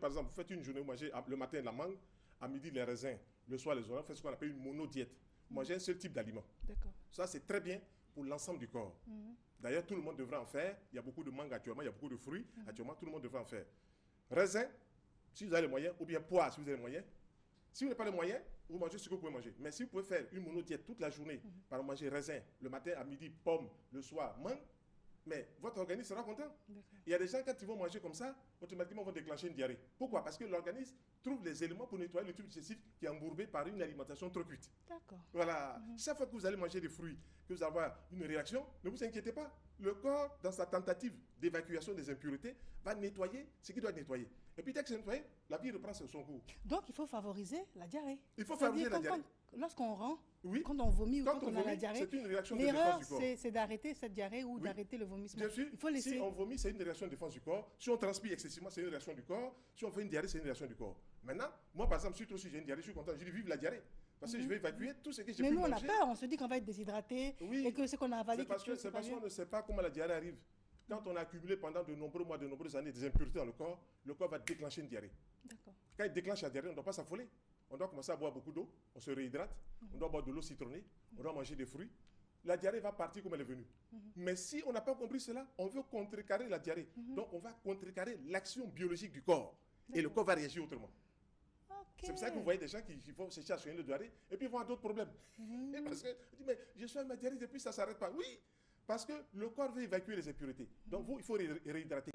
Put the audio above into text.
par exemple, vous faites une journée, vous mangez le matin la mangue, à midi les raisins, le soir les oranges, vous faites ce qu'on appelle une monodiète. Vous mangez un seul type d'aliment. D'accord. Ça, c'est très bien pour l'ensemble du corps. D'ailleurs, tout le monde devrait en faire. Il y a beaucoup de mangues actuellement, il y a beaucoup de fruits actuellement, tout le monde devrait en faire. Raisin, si vous avez les moyens, ou bien poire, si vous avez les moyens. Si vous n'avez pas les moyens, vous mangez ce que vous pouvez manger. Mais si vous pouvez faire une monodiète toute la journée, par exemple manger raisin, le matin à midi, pomme, le soir, mangue, mais votre organisme sera content. Il y a des gens, quand ils vont manger comme ça, automatiquement vont déclencher une diarrhée. Pourquoi? Parce que l'organisme trouve les éléments pour nettoyer le tube digestif qui est embourbé par une alimentation trop cuite. D'accord. Voilà. Chaque fois que vous allez manger des fruits, que vous allez avoir une réaction, ne vous inquiétez pas. Le corps, dans sa tentative d'évacuation des impuretés, va nettoyer ce qu'il doit nettoyer. Et puis dès que c'est nettoyé, la vie reprend son cours. Donc il faut favoriser la diarrhée. Il faut favoriser la diarrhée. Lorsqu'on rend, oui. quand on vomit ou quand on a la diarrhée, c'est une réaction de défense du corps. L'erreur, c'est d'arrêter cette diarrhée ou d'arrêter le vomissement. Bien sûr, il faut laisser... si on vomit, c'est une réaction de défense du corps. Si on transpire excessivement, c'est une réaction du corps. Si on fait une diarrhée, c'est une réaction du corps. Maintenant, moi par exemple, si j'ai une diarrhée, je suis content, je dis vive la diarrhée. Parce que je vais évacuer tout ce que j'ai pu manger. Mais nous, on a peur, on se dit qu'on va être déshydraté et que ce qu'on a avalé... C'est parce qu'on ne sait pas comment la diarrhée arrive. Quand on a accumulé pendant de nombreux mois, de nombreuses années des impuretés dans le corps va déclencher une diarrhée. Quand il déclenche la diarrhée, on ne doit pas s'affoler. On doit commencer à boire beaucoup d'eau, on se réhydrate, on doit boire de l'eau citronnée, on doit manger des fruits. La diarrhée va partir comme elle est venue. Mais si on n'a pas compris cela, on veut contrecarrer la diarrhée. Donc on va contrecarrer l'action biologique du corps. Et le corps va réagir autrement. C'est pour ça que vous voyez des gens qui vont chercher à soigner le diarrhée et puis ils vont avoir d'autres problèmes. Parce que mais je soigne ma diarrhée depuis ça ne s'arrête pas. Oui, parce que le corps veut évacuer les impuretés. Donc vous, il faut réhydrater.